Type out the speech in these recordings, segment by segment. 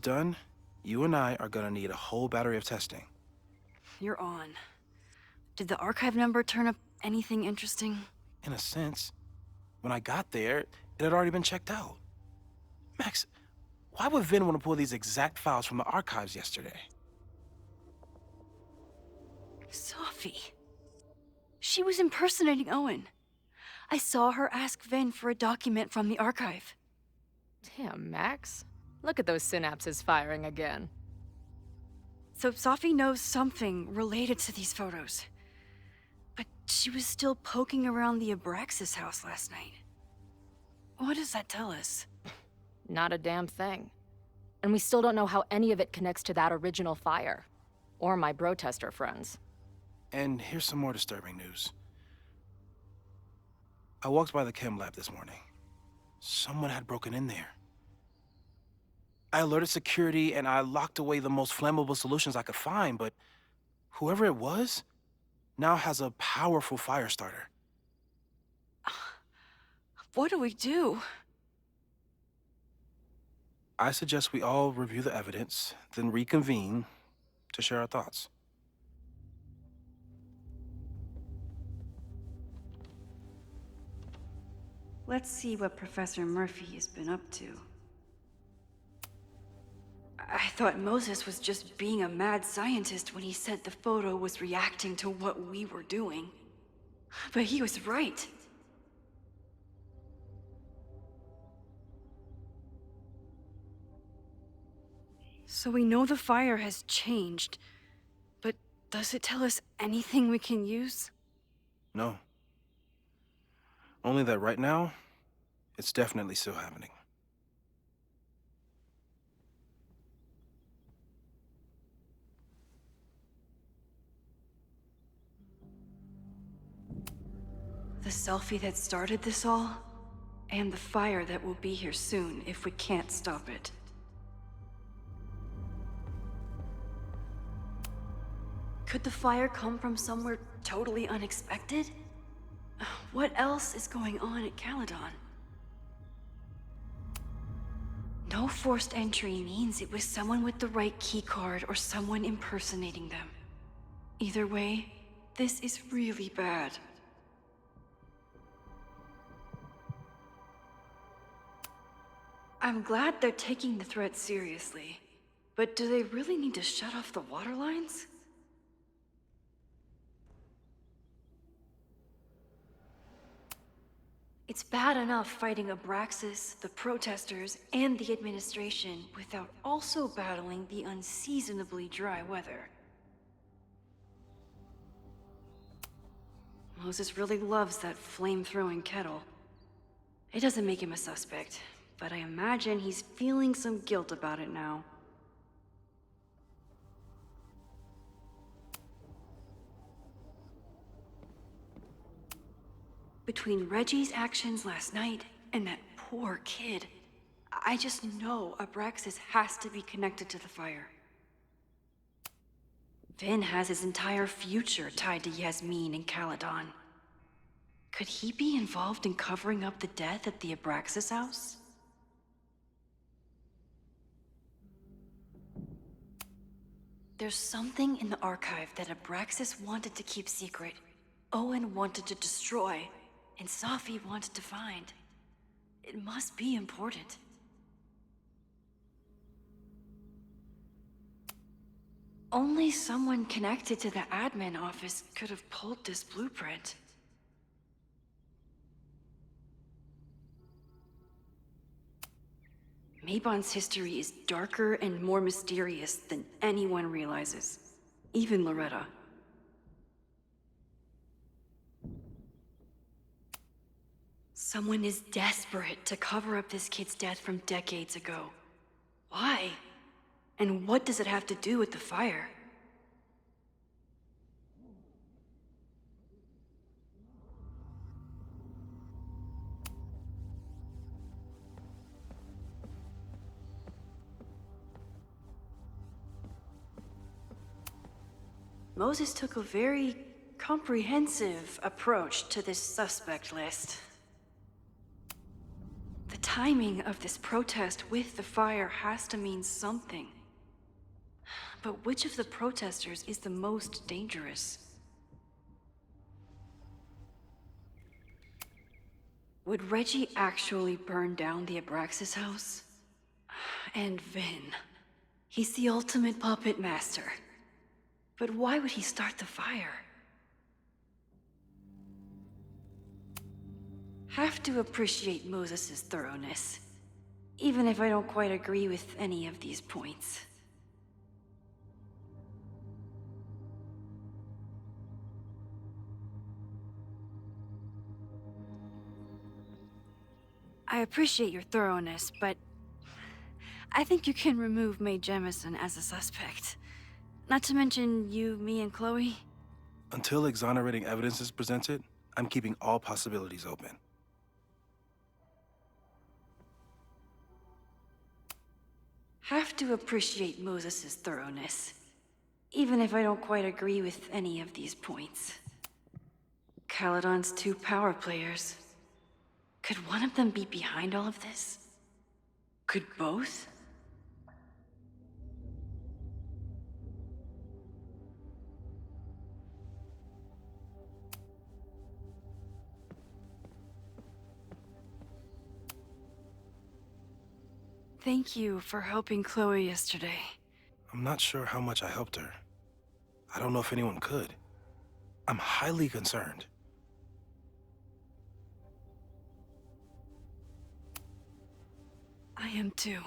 done, you and I are gonna need a whole battery of testing. You're on. Did the archive number turn up anything interesting? In a sense, when I got there, it had already been checked out. Max, why would Vin want to pull these exact files from the archives yesterday? Sophie. She was impersonating Owen. I saw her ask Vin for a document from the archive. Damn, Max. Look at those synapses firing again. So Sophie knows something related to these photos. But she was still poking around the Abraxas house last night. What does that tell us? Not a damn thing. And we still don't know how any of it connects to that original fire. Or my bro-tester friends. And here's some more disturbing news. I walked by the chem lab this morning. Someone had broken in there. I alerted security and I locked away the most flammable solutions I could find, but whoever it was now has a powerful fire starter. What do we do? I suggest we all review the evidence, then reconvene to share our thoughts. Let's see what Professor Murphy has been up to. I thought Moses was just being a mad scientist when he said the photo was reacting to what we were doing. But he was right. So we know the fire has changed, but does it tell us anything we can use? No. Only that right now, it's definitely still happening. The selfie that started this all, and the fire that will be here soon if we can't stop it. Could the fire come from somewhere totally unexpected? What else is going on at Caledon? No forced entry means it was someone with the right keycard or someone impersonating them. Either way, this is really bad. I'm glad they're taking the threat seriously, but do they really need to shut off the water lines? It's bad enough fighting Abraxas, the protesters, and the administration without also battling the unseasonably dry weather. Moses really loves that flame-throwing kettle. It doesn't make him a suspect, but I imagine he's feeling some guilt about it now. Between Reggie's actions last night and that poor kid, I just know Abraxas has to be connected to the fire. Vin has his entire future tied to Yasmin and Caledon. Could he be involved in covering up the death at the Abraxas house? There's something in the archive that Abraxas wanted to keep secret, Owen wanted to destroy, and Sophie wanted to find. It must be important. Only someone connected to the admin office could have pulled this blueprint. Mabon's history is darker and more mysterious than anyone realizes, even Loretta. Someone is desperate to cover up this kid's death from decades ago. Why? And what does it have to do with the fire? Moses took a very comprehensive approach to this suspect list. The timing of this protest with the fire has to mean something. But which of the protesters is the most dangerous? Would Reggie actually burn down the Abraxas house? And Vin. He's the ultimate puppet master. But why would he start the fire? Have to appreciate Moses' thoroughness, even if I don't quite agree with any of these points. I appreciate your thoroughness, but I think you can remove Mae Jemison as a suspect. Not to mention you, me, and Chloe. Until exonerating evidence is presented, I'm keeping all possibilities open. Have to appreciate Moses' thoroughness, even if I don't quite agree with any of these points. Caledon's 2 power players. Could one of them be behind all of this? Could both? Thank you for helping Chloe yesterday. I'm not sure how much I helped her. I don't know if anyone could. I'm highly concerned. I am too.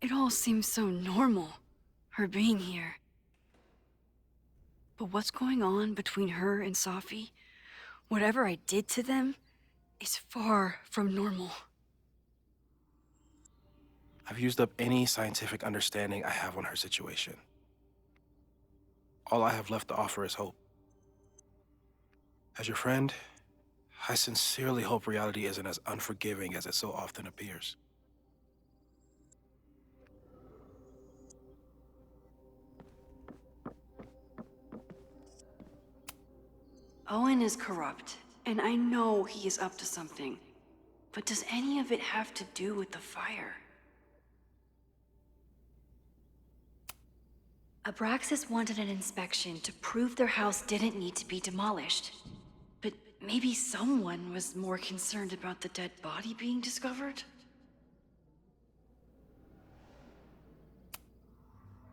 It all seems so normal, her being here. But what's going on between her and Safi, whatever I did to them, is far from normal. I've used up any scientific understanding I have on her situation. All I have left to offer is hope. As your friend, I sincerely hope reality isn't as unforgiving as it so often appears. Owen is corrupt, and I know he is up to something. But does any of it have to do with the fire? Abraxas wanted an inspection to prove their house didn't need to be demolished. But maybe someone was more concerned about the dead body being discovered?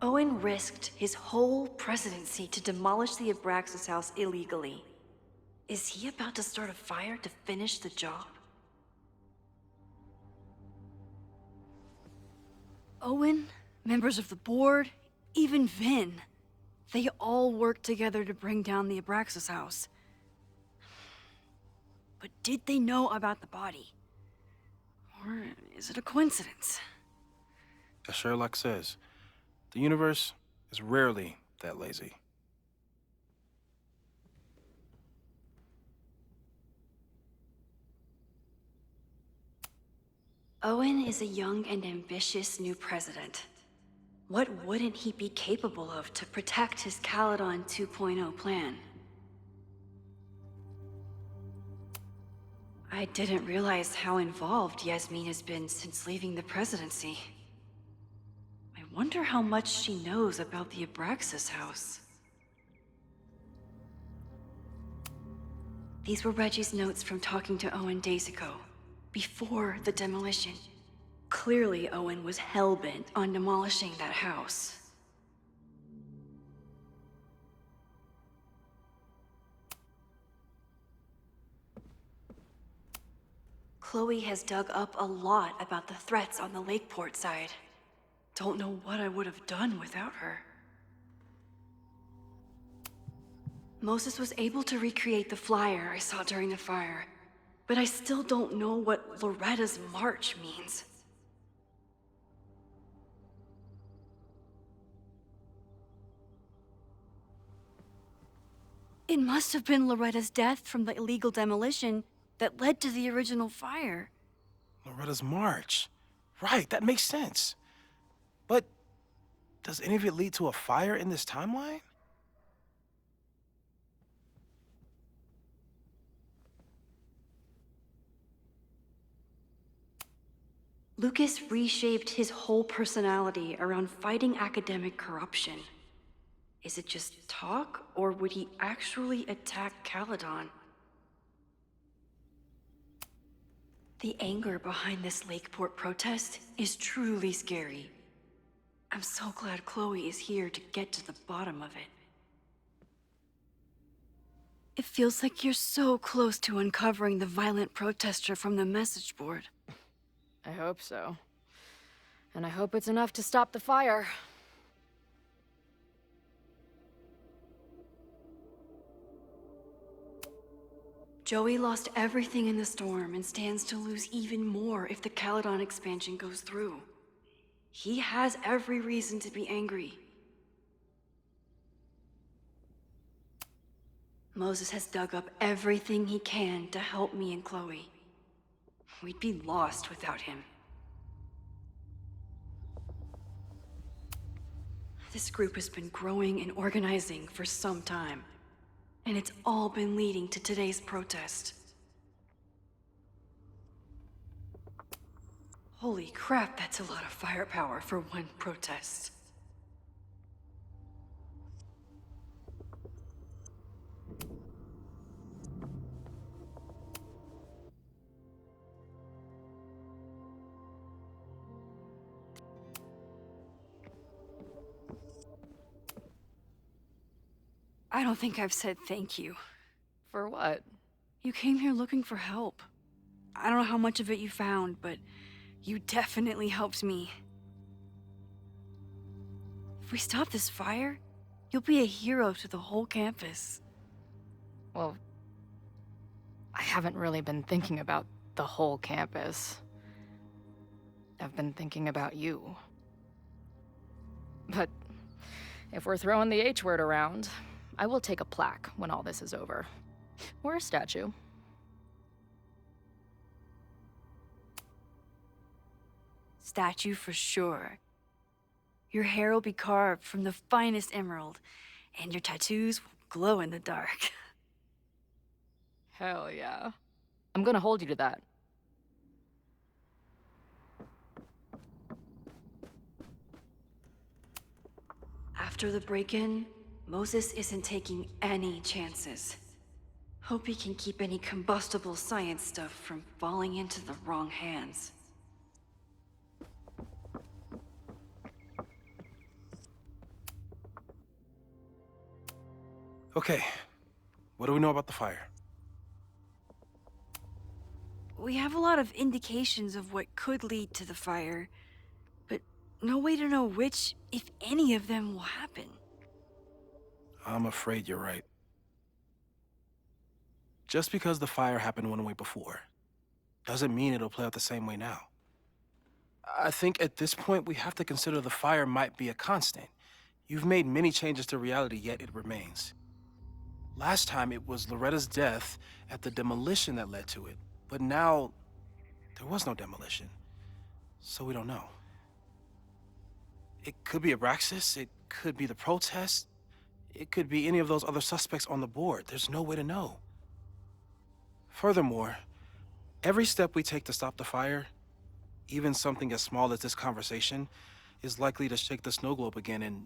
Owen risked his whole presidency to demolish the Abraxas house illegally. Is he about to start a fire to finish the job? Owen, members of the board, even Vin. They all worked together to bring down the Abraxas house. But did they know about the body? Or is it a coincidence? As Sherlock says, the universe is rarely that lazy. Owen is a young and ambitious new president. What wouldn't he be capable of to protect his Caledon 2.0 plan? I didn't realize how involved Yasmin has been since leaving the presidency. I wonder how much she knows about the Abraxas house. These were Reggie's notes from talking to Owen days ago, before the demolition. Clearly, Owen was hell-bent on demolishing that house. Chloe has dug up a lot about the threats on the Lakeport side. Don't know what I would have done without her. Moses was able to recreate the flyer I saw during the fire, but I still don't know what Loretta's march means. It must have been Loretta's death from the illegal demolition that led to the original fire. Loretta's march. Right, that makes sense. But does any of it lead to a fire in this timeline? Lucas reshaped his whole personality around fighting academic corruption. Is it just talk, or would he actually attack Caledon? The anger behind this Lakeport protest is truly scary. I'm so glad Chloe is here to get to the bottom of it. It feels like you're so close to uncovering the violent protester from the message board. I hope so. And I hope it's enough to stop the fire. Joey lost everything in the storm and stands to lose even more if the Caledon expansion goes through. He has every reason to be angry. Moses has dug up everything he can to help me and Chloe. We'd be lost without him. This group has been growing and organizing for some time, and it's all been leading to today's protest. Holy crap, that's a lot of firepower for one protest. I don't think I've said thank you. For what? You came here looking for help. I don't know how much of it you found, but you definitely helped me. If we stop this fire, you'll be a hero to the whole campus. Well, I haven't really been thinking about the whole campus. I've been thinking about you. But if we're throwing the H word around, I will take a plaque when all this is over. Or a statue. Statue for sure. Your hair will be carved from the finest emerald, and your tattoos will glow in the dark. Hell yeah. I'm gonna hold you to that. After the break-in, Moses isn't taking any chances. Hope he can keep any combustible science stuff from falling into the wrong hands. Okay, what do we know about the fire? We have a lot of indications of what could lead to the fire, but no way to know which, if any of them, will happen. I'm afraid you're right. Just because the fire happened one way before, doesn't mean it'll play out the same way now. I think at this point we have to consider the fire might be a constant. You've made many changes to reality, yet it remains. Last time it was Loretta's death at the demolition that led to it, but now there was no demolition, so we don't know. It could be Abraxas, it could be the protest, it could be any of those other suspects on the board. There's no way to know. Furthermore, every step we take to stop the fire, even something as small as this conversation, is likely to shake the snow globe again and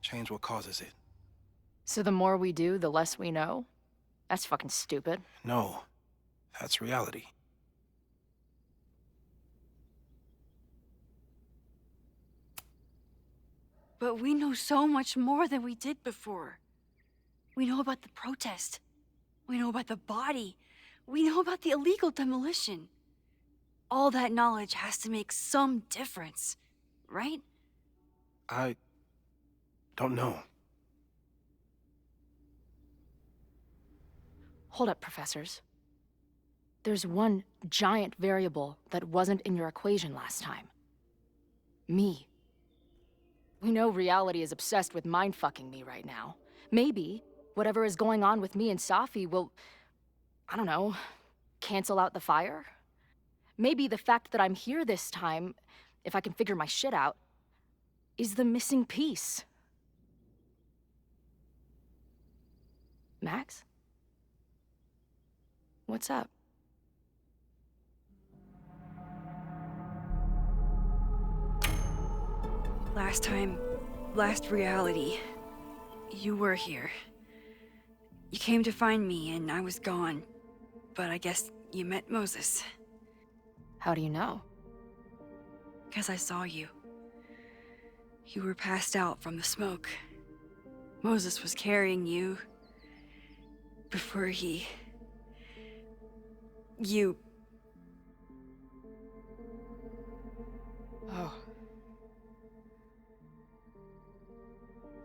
change what causes it. So the more we do, the less we know? That's fucking stupid. No, that's reality. But we know so much more than we did before. We know about the protest. We know about the body. We know about the illegal demolition. All that knowledge has to make some difference, right? I don't know. Hold up, professors. There's one giant variable that wasn't in your equation last time. Me. We know reality is obsessed with mind-fucking me right now. Maybe whatever is going on with me and Safi will, I don't know, cancel out the fire? Maybe the fact that I'm here this time, if I can figure my shit out, is the missing piece. Max? What's up? Last reality, you were here. You came to find me and I was gone, but I guess you met Moses. How do you know? 'Cause I saw you. You were passed out from the smoke. Moses was carrying you before you... Oh.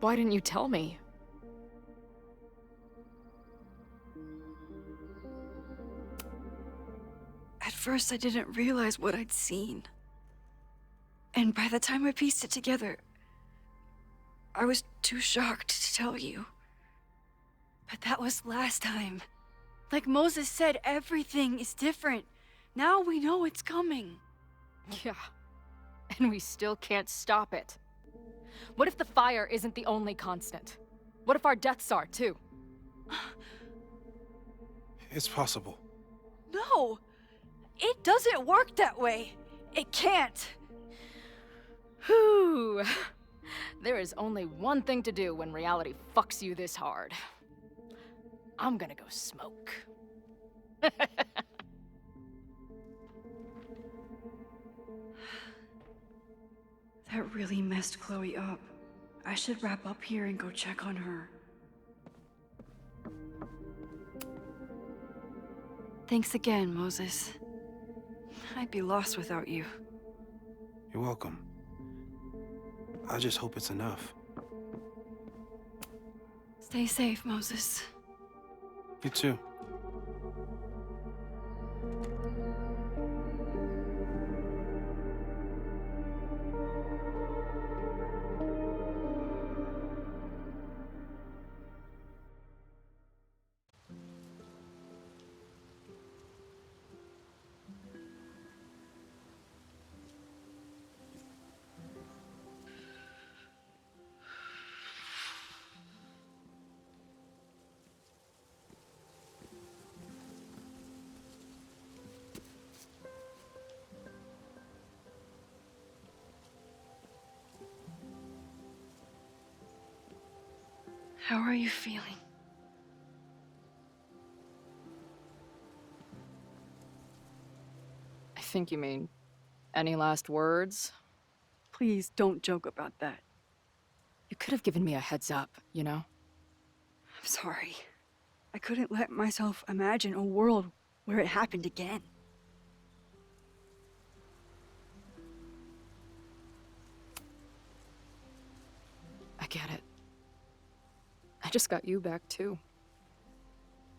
Why didn't you tell me? At first, I didn't realize what I'd seen. And by the time I pieced it together, I was too shocked to tell you. But that was last time. Like Moses said, everything is different. Now we know it's coming. Yeah. And we still can't stop it. What if the fire isn't the only constant? What if our deaths are, too? It's possible. No! It doesn't work that way. It can't. Whew. There is only one thing to do when reality fucks you this hard. I'm gonna go smoke. That really messed Chloe up. I should wrap up here and go check on her. Thanks again, Moses. I'd be lost without you. You're welcome. I just hope it's enough. Stay safe, Moses. You too. How are you feeling? I think you mean, any last words? Please don't joke about that. You could have given me a heads up, you know? I'm sorry. I couldn't let myself imagine a world where it happened again. I get it. I just got you back, too.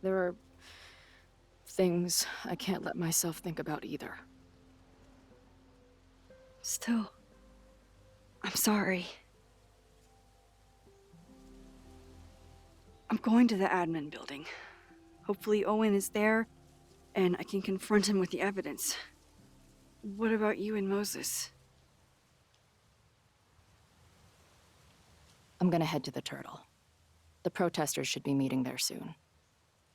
There are things I can't let myself think about either. Still, I'm sorry. I'm going to the admin building. Hopefully Owen is there, and I can confront him with the evidence. What about you and Moses? I'm gonna head to the Turtle. The protesters should be meeting there soon.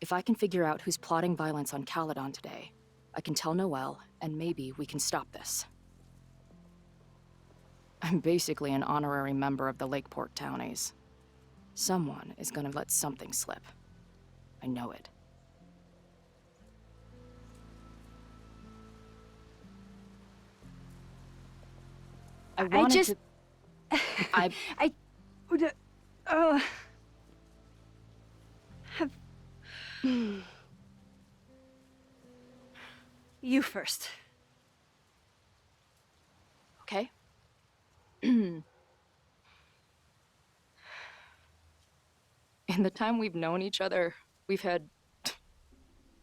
If I can figure out who's plotting violence on Caledon today, I can tell Noelle, and maybe we can stop this. I'm basically an honorary member of the Lakeport Townies. Someone is gonna let something slip. I know it. I wanted to... Have... You first. Okay. In the time we've known each other, we've had,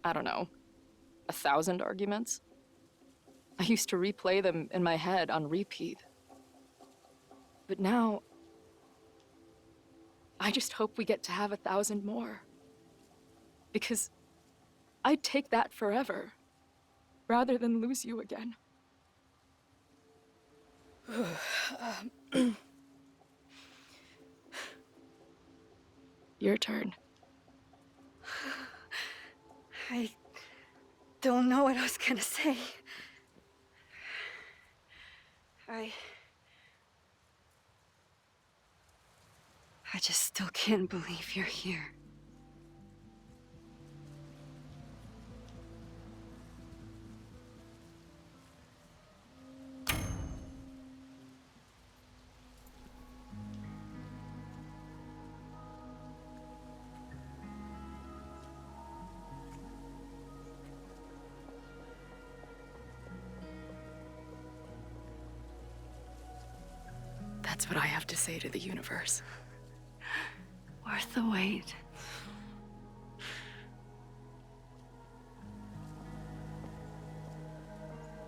I don't know, 1,000 arguments. I used to replay them in my head on repeat. But now, I just hope we get to have 1,000 more. Because I'd take that forever, rather than lose you again. Your turn. I don't know what I was gonna say. I just still can't believe you're here. That's what I have to say to the universe. Worth the wait.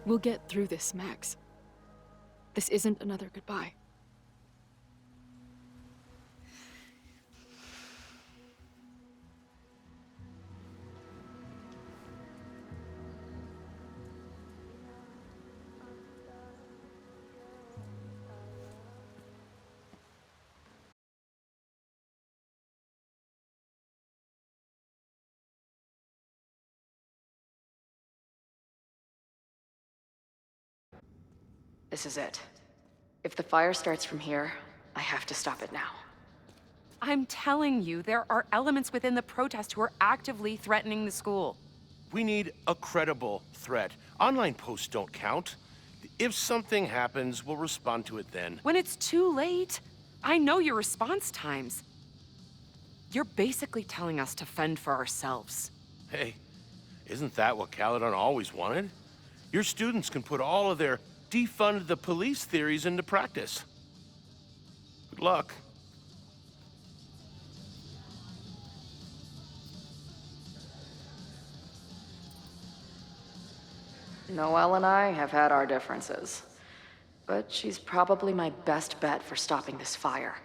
We'll get through this, Max. This isn't another goodbye. This is it. If the fire starts from here, I have to stop it now. I'm telling you, there are elements within the protest who are actively threatening the school. We need a credible threat. Online posts don't count. If something happens, we'll respond to it then. When it's too late, I know your response times. You're basically telling us to fend for ourselves. Hey, isn't that what Caledon always wanted? Your students can put all of their defund the police theories into practice. Good luck. Noelle and I have had our differences, but she's probably my best bet for stopping this fire.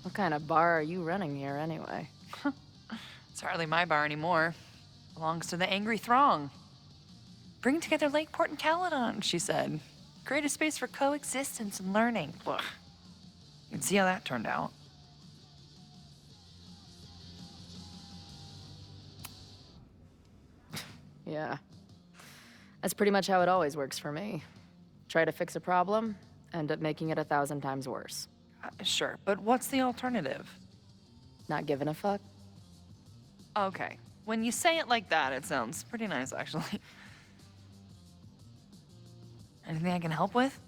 What kind of bar are you running here, anyway? It's hardly my bar anymore. Belongs to the Angry Throng. Bring together Lakeport and Caledon, she said. Create a space for coexistence and learning. Ugh. You can see how that turned out. Yeah. That's pretty much how it always works for me. Try to fix a problem, end up making it 1,000 times worse. Sure, but what's the alternative? Not giving a fuck? Okay, when you say it like that, it sounds pretty nice, actually. Anything I can help with?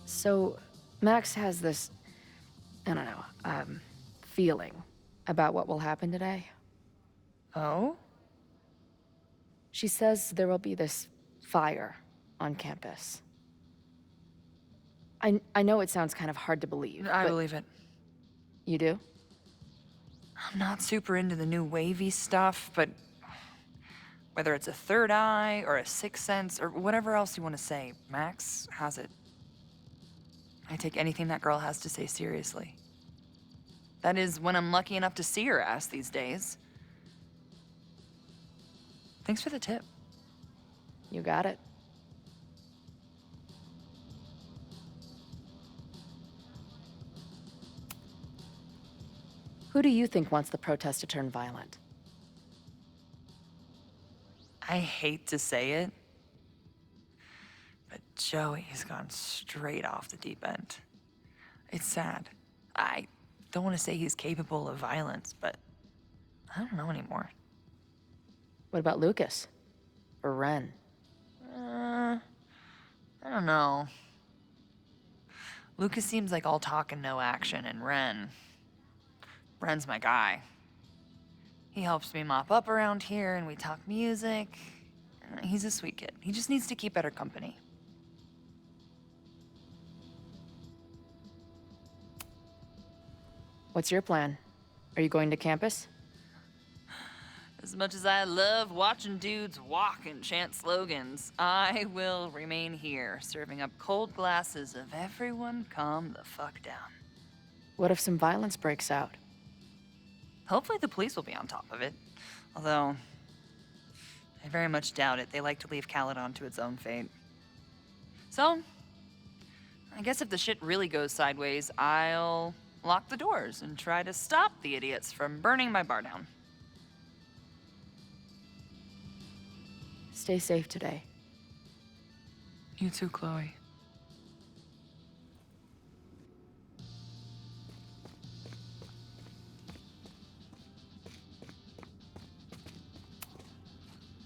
So, Max has this, I don't know, feeling about what will happen today. Oh? She says there will be this fire on campus. I know it sounds kind of hard to believe, I but believe it. you do? I'm not super into the new wavy stuff, but whether it's a third eye or a sixth sense or whatever else you want to say, Max has it. I take anything that girl has to say seriously. That is, when I'm lucky enough to see her ass these days. Thanks for the tip. You got it. Who do you think wants the protest to turn violent? I hate to say it, but Joey's gone straight off the deep end. It's sad. I don't want to say he's capable of violence, but I don't know anymore. What about Lucas? Or Ren? I don't know. Lucas seems like all talk and no action, and Ren's my guy. He helps me mop up around here, and we talk music. He's a sweet kid. He just needs to keep better company. What's your plan? Are you going to campus? As much as I love watching dudes walk and chant slogans, I will remain here, serving up cold glasses of everyone calm the fuck down. What if some violence breaks out? Hopefully the police will be on top of it. Although, I very much doubt it. They like to leave Caledon to its own fate. So, I guess if the shit really goes sideways, I'll lock the doors and try to stop the idiots from burning my bar down. Stay safe today. You too, Chloe.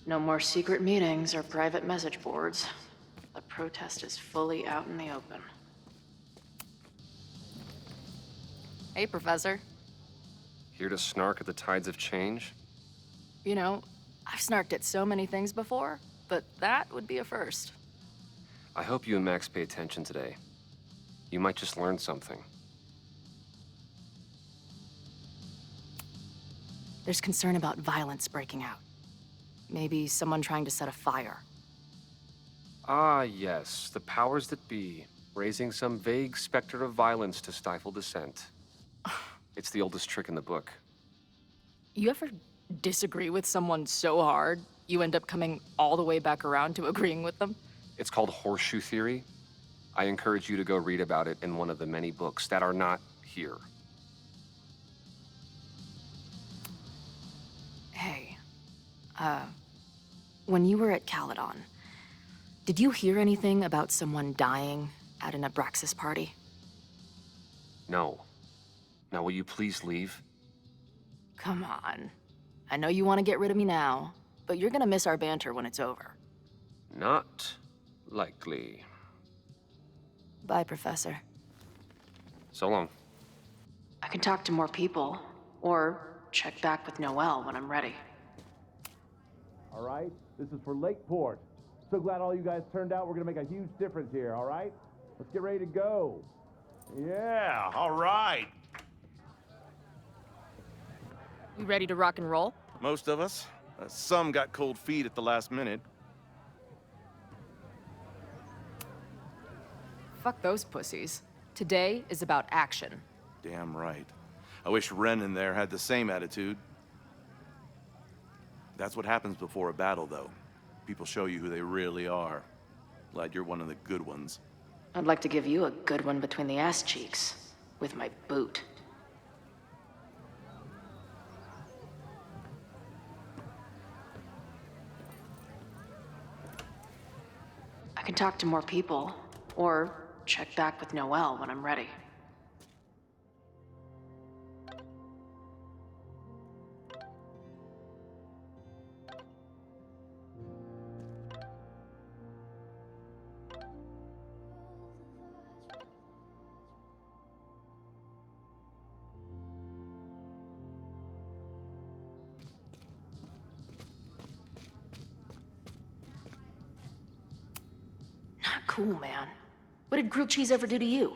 No more secret meetings or private message boards. The protest is fully out in the open. Hey, Professor. Here to snark at the tides of change? You know, I've snarked at so many things before, but that would be a first. I hope you and Max pay attention today. You might just learn something. There's concern about violence breaking out. Maybe someone trying to set a fire. Ah, yes, the powers that be, raising some vague specter of violence to stifle dissent. It's the oldest trick in the book. You ever disagree with someone so hard, you end up coming all the way back around to agreeing with them? It's called horseshoe theory. I encourage you to go read about it in one of the many books that are not here. Hey, when you were at Caledon, did you hear anything about someone dying at an Abraxas party? No. Now, will you please leave? Come on. I know you want to get rid of me now, but you're gonna miss our banter when it's over. Not likely. Bye, Professor. So long. I can talk to more people, or check back with Noelle when I'm ready. All right? This is for Lakeport. So glad all you guys turned out. We're gonna make a huge difference here, all right? Let's get ready to go. Yeah, all right. You ready to rock and roll? Most of us. Some got cold feet at the last minute. Fuck those pussies. Today is about action. Damn right. I wish Ren in there had the same attitude. That's what happens before a battle, though. People show you who they really are. Glad you're one of the good ones. I'd like to give you a good one between the ass cheeks. With my boot. I can talk to more people, or check back with Noelle when I'm ready. Not cool, man. What did grilled cheese ever do to you?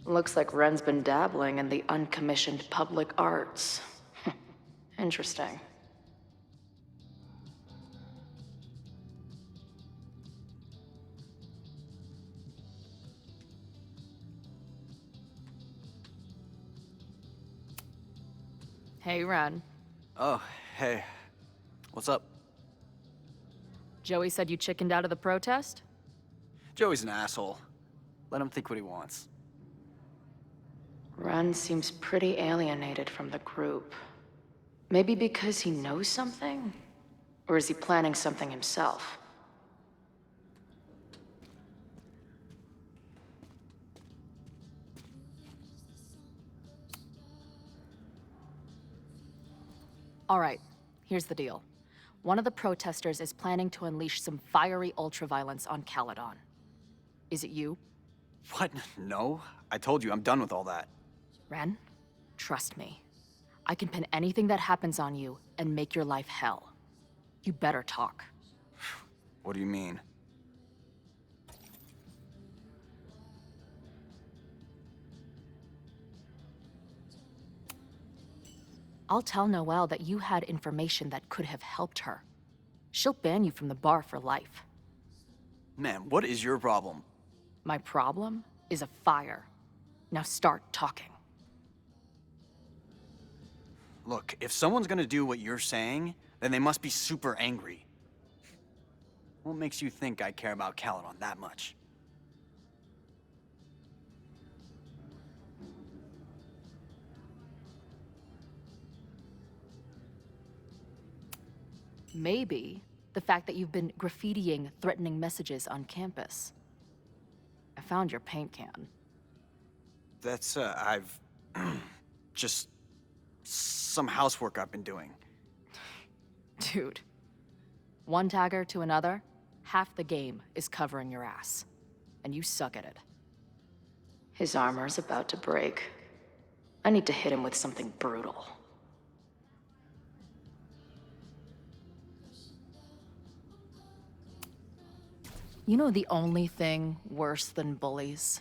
Looks like Ren's been dabbling in the uncommissioned public arts. Interesting. Hey, Ren. Oh, hey. What's up? Joey said you chickened out of the protest? Joey's an asshole. Let him think what he wants. Ren seems pretty alienated from the group. Maybe because he knows something? Or is he planning something himself? All right, here's the deal. One of the protesters is planning to unleash some fiery ultraviolence on Caledon. Is it you? What? No. I told you, I'm done with all that. Ren, trust me. I can pin anything that happens on you and make your life hell. You better talk. What do you mean? I'll tell Noelle that you had information that could have helped her. She'll ban you from the bar for life. Man, what is your problem? My problem is a fire. Now start talking. Look, if someone's gonna do what you're saying, then they must be super angry. What makes you think I care about Caledon that much? Maybe the fact that you've been graffitiing threatening messages on campus. I found your paint can. That's, I've... just... some housework I've been doing. Dude. One tagger to another, half the game is covering your ass. And you suck at it. His armor's about to break. I need to hit him with something brutal. You know the only thing worse than bullies?